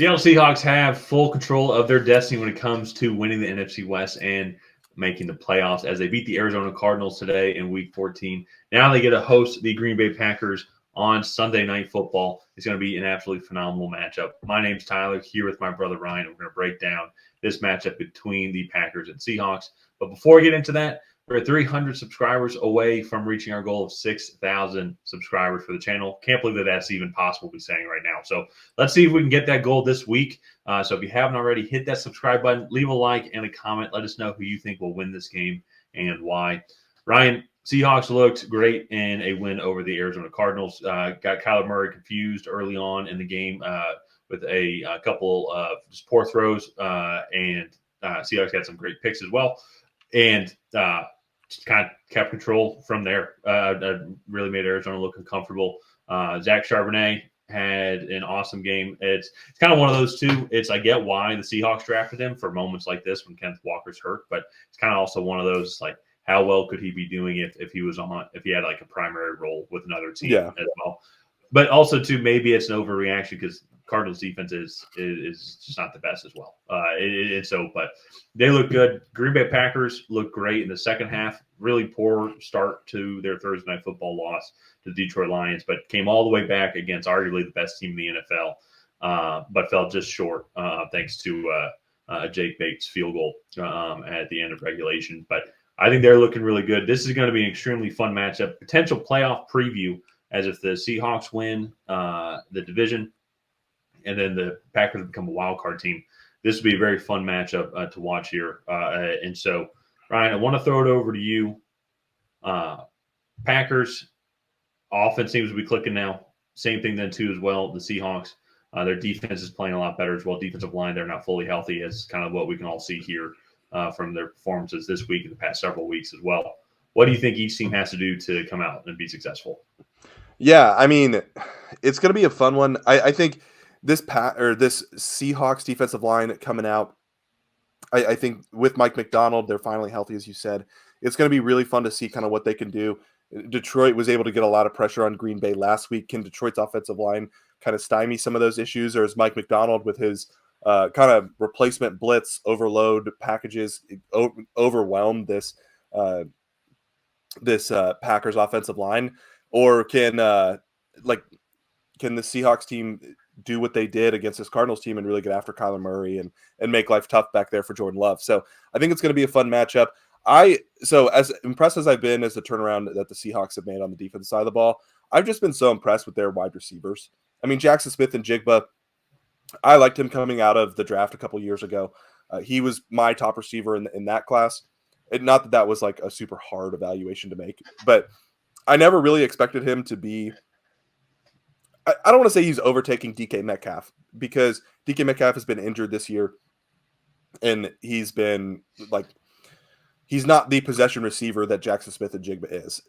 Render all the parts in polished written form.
Seattle Seahawks have full control of their destiny when it comes to winning the NFC West and making the playoffs as they beat the Arizona Cardinals today in Week 14. Now they get to host the Green Bay Packers on Sunday Night Football. It's going to be an absolutely phenomenal matchup. My name's Tyler, here with my brother Ryan, and we're going to break down this matchup between the Packers and Seahawks. But before we get into that, we're 300 subscribers away from reaching our goal of 6,000 subscribers for the channel. Can't believe that that's even possible to be saying right now. So let's see if we can get that goal this week. So if you haven't already, hit that subscribe button, leave a like and a comment. Let us know who you think will win this game and why. Ryan, Seahawks looked great in a win over the Arizona Cardinals. Got Kyler Murray confused early on in the game with a couple of just poor throws, and Seahawks had some great picks as well. And just kind of kept control from there. Really made Arizona look uncomfortable. Zach Charbonnet had an awesome game. It's kind of one of those two. I get why the Seahawks drafted him for moments like this when Kenneth Walker's hurt, but it's kind of also one of those like how well could he be doing if he had like a primary role with another team as well. But also too, maybe it's an overreaction because Cardinals defense is just not the best as well. But they look good. Green Bay Packers look great in the second half. Really poor start to their Thursday Night Football loss to the Detroit Lions, but came all the way back against arguably the best team in the NFL, but fell just short thanks to Jake Bates' field goal at the end of regulation. But I think they're looking really good. This is going to be an extremely fun matchup. Potential playoff preview, as if the Seahawks win the division and then the Packers become a wild card team. This would be a very fun matchup to watch here. And so, Ryan, I want to throw it over to you. Packers offense seems to be clicking now. Same thing then too as well. The Seahawks, their defense is playing a lot better as well. Defensive line, they're not fully healthy, as kind of what we can all see here from their performances this week and the past several weeks as well. What do you think each team has to do to come out and be successful? Yeah, I mean, it's going to be a fun one. I think this Seahawks defensive line coming out, I think with Mike McDonald, they're finally healthy, as you said. It's going to be really fun to see kind of what they can do. Detroit was able to get a lot of pressure on Green Bay last week. Can Detroit's offensive line kind of stymie some of those issues, or is Mike McDonald with his kind of replacement blitz overload packages overwhelm this Packers offensive line, or can the Seahawks team do what they did against this Cardinals team and really get after Kyler Murray and make life tough back there for Jordan Love? So I think it's going to be a fun matchup. So as impressed as I've been as the turnaround that the Seahawks have made on the defensive side of the ball, I've just been so impressed with their wide receivers. I mean, Jackson Smith-Njigba, I liked him coming out of the draft a couple years ago. He was my top receiver in that class. Not that was like a super hard evaluation to make, but I never really expected him to be. I don't want to say he's overtaking DK Metcalf, because DK Metcalf has been injured this year, and he's been like, he's not the possession receiver that Jackson Smith-Njigba is.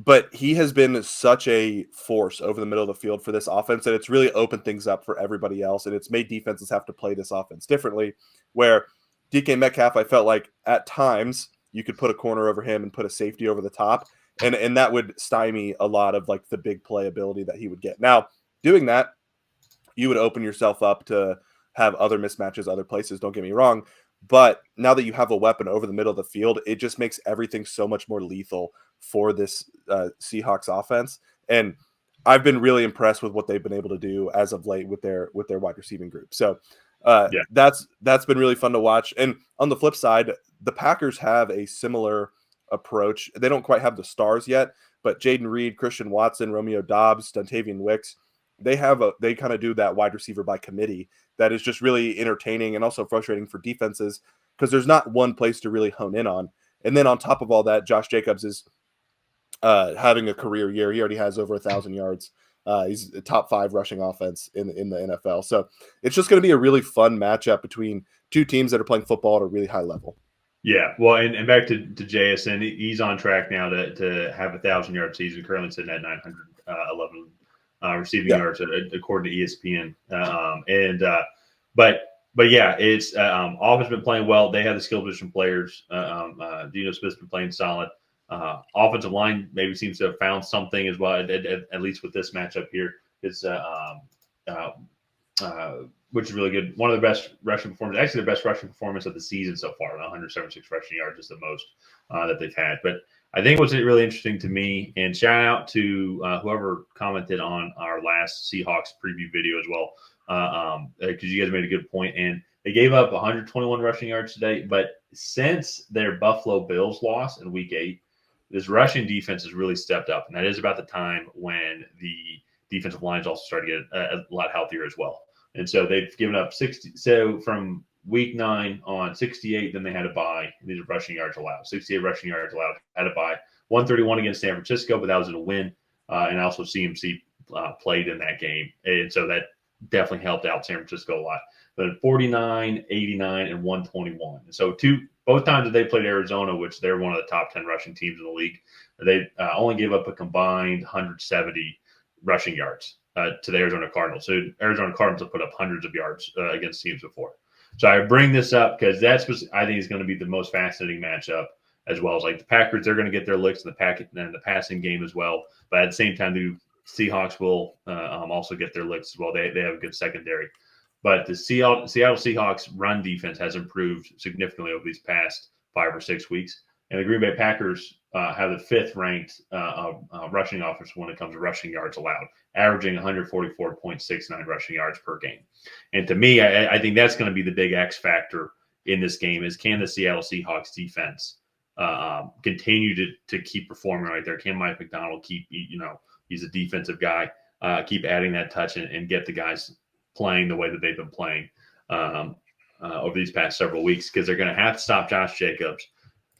But he has been such a force over the middle of the field for this offense that it's really opened things up for everybody else. And it's made defenses have to play this offense differently, where DK Metcalf, I felt like at times you could put a corner over him and put a safety over the top. And that would stymie a lot of like the big play ability that he would get. Now, doing that, you would open yourself up to have other mismatches other places. Don't get me wrong. But now that you have a weapon over the middle of the field, it just makes everything so much more lethal for this Seahawks offense. And I've been really impressed with what they've been able to do as of late with their wide receiving group. So that's been really fun to watch. And on the flip side, the Packers have a similar approach. They don't quite have the stars yet, but Jaden Reed, Christian Watson, Romeo Doubs, Dontavian Wicks, they kind of do that wide receiver by committee that is just really entertaining and also frustrating for defenses, because there's not one place to really hone in on. And then on top of all that, Josh Jacobs is having a career year. He already has over 1,000 yards. He's a top 5 rushing offense in the NFL. So it's just going to be a really fun matchup between two teams that are playing football at a really high level. Yeah, well, and back to JSN, he's on track now to have 1,000-yard season. Currently sitting at 911 receiving yards according to ESPN. But yeah, it's offense been playing well. They have the skill position players. Geno Smith's been playing solid. Offensive line maybe seems to have found something as well, at least with this matchup here. It's which is really good. One of the best rushing performances, actually the best rushing performance of the season so far. 176 rushing yards is the most that they've had. But I think what's really interesting to me, and shout out to whoever commented on our last Seahawks preview video as well, because you guys made a good point. And they gave up 121 rushing yards today, but since their Buffalo Bills loss in Week 8, this rushing defense has really stepped up, and that is about the time when the defensive lines also started to get a lot healthier as well. And so they've given up 60. So from Week 9 on 68, then they had a bye. These are rushing yards allowed. 68 rushing yards allowed. Had a bye. 131 against San Francisco, but that was in a win. And also CMC played in that game, and so that definitely helped out San Francisco a lot. But 49, 89, and 121. And so both times that they played Arizona, which they're one of the top 10 rushing teams in the league, they only gave up a combined 170 rushing yards to the Arizona Cardinals. So Arizona Cardinals have put up hundreds of yards against teams before. So I bring this up because that's what I think is going to be the most fascinating matchup, as well as like the Packers. They're going to get their licks in the passing game as well. But at the same time, the Seahawks will also get their licks as well. They have a good secondary. But the Seattle Seahawks run defense has improved significantly over these past 5 or 6 weeks. And the Green Bay Packers have the 5th ranked rushing offense when it comes to rushing yards allowed, averaging 144.69 rushing yards per game. And to me, I think that's going to be the big X factor in this game is, can the Seattle Seahawks defense continue to keep performing right there? Can Mike McDonald keep, he's a defensive guy, keep adding that touch and get the guys playing the way that they've been playing over these past several weeks, because they're going to have to stop Josh Jacobs.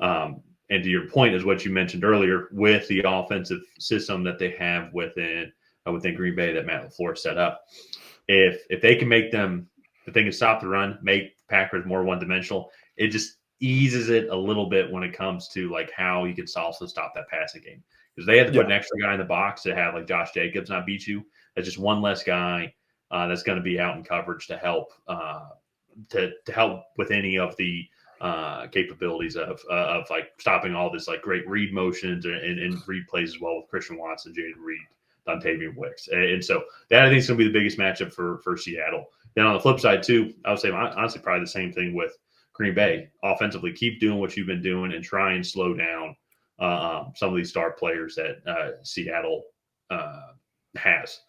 And to your point is what you mentioned earlier with the offensive system that they have within Green Bay that Matt LaFleur set up. If they can make them, if they can stop the run, make Packers more one-dimensional, it just eases it a little bit when it comes to like how you can also stop that passing game. Because they had to put an extra guy in the box to have like Josh Jacobs not beat you. That's just one less guy that's going to be out in coverage to help to help with any of the capabilities of like stopping all this like great read motions and read plays as well with Christian Watson, Jaden Reed, Dontavian Wicks. And so that I think is going to be the biggest matchup for Seattle. Then on the flip side too, I would say honestly probably the same thing with Green Bay. Offensively, keep doing what you've been doing and try and slow down some of these star players that Seattle has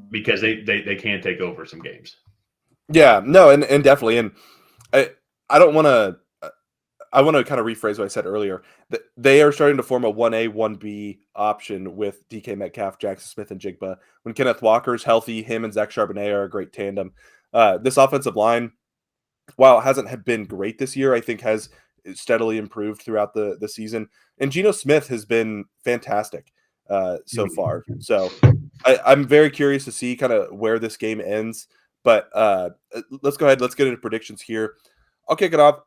because they can take over some games. Yeah, no, and definitely. And I don't want to. I want to kind of rephrase what I said earlier. That they are starting to form a 1A, 1B option with DK Metcalf, Jackson Smith-Njigba. When Kenneth Walker's healthy, him and Zach Charbonnet are a great tandem. This offensive line, while it hasn't been great this year, I think has steadily improved throughout the season. And Geno Smith has been fantastic so far. So I'm very curious to see kind of where this game ends. But let's go ahead. Let's get into predictions here. I'll kick it off.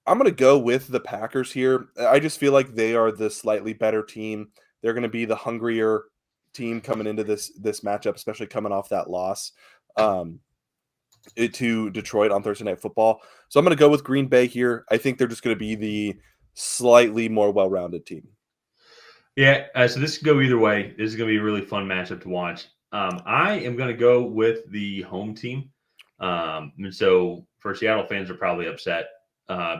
I'm going to go with the Packers here. I just feel like they are the slightly better team. They're going to be the hungrier team coming into this matchup, especially coming off that loss to Detroit on Thursday Night Football. So I'm going to go with Green Bay here. I think they're just going to be the slightly more well-rounded team. Yeah, so this could go either way. This is going to be a really fun matchup to watch. I am going to go with the home team. And so for Seattle fans are probably upset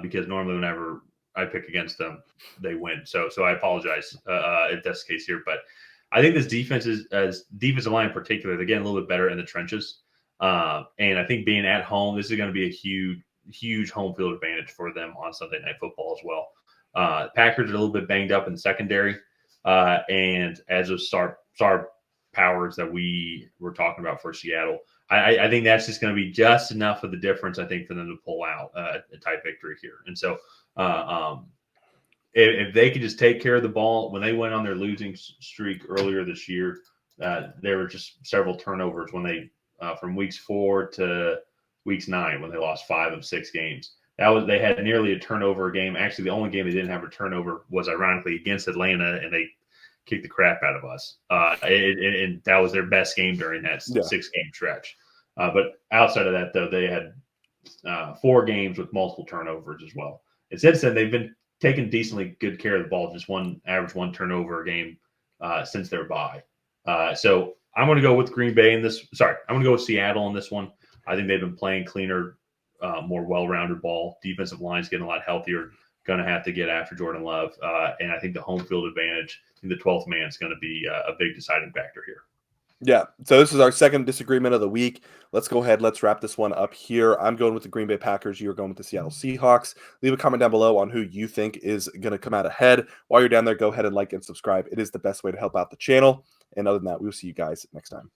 because normally whenever I pick against them, they win. So I apologize if that's the case here. But I think this defensive line in particular, they're getting a little bit better in the trenches. And I think being at home, this is going to be a huge home field advantage for them on Sunday Night Football as well. Packers are a little bit banged up in the secondary. And as a star powers that we were talking about for Seattle, I think that's just going to be just enough of the difference, I think, for them to pull out a tight victory here. And so if they could just take care of the ball, when they went on their losing streak earlier this year, there were just several turnovers when they from weeks 4 to weeks 9 when they lost 5 of 6 games. They had nearly a turnover a game. Actually, the only game they didn't have a turnover was ironically against Atlanta, and they kicked the crap out of us. And that was their best game during that 6-game stretch. But outside of that, though, they had 4 games with multiple turnovers as well. And since then, they've been taking decently good care of the ball, just average one turnover a game since their bye. So I'm going to go with Green Bay in this. Sorry, I'm going to go with Seattle in this one. I think they've been playing cleaner, more well-rounded ball. Defensive line's getting a lot healthier. Going to have to get after Jordan Love, and I think the home field advantage in the 12th man is going to be a big deciding factor here. Yeah, so this is our second disagreement of the week. Let's go ahead. Let's wrap this one up here. I'm going with the Green Bay Packers. You're going with the Seattle Seahawks. Leave a comment down below on who you think is going to come out ahead. While you're down there, go ahead and like and subscribe. It is the best way to help out the channel. And other than that, we'll see you guys next time.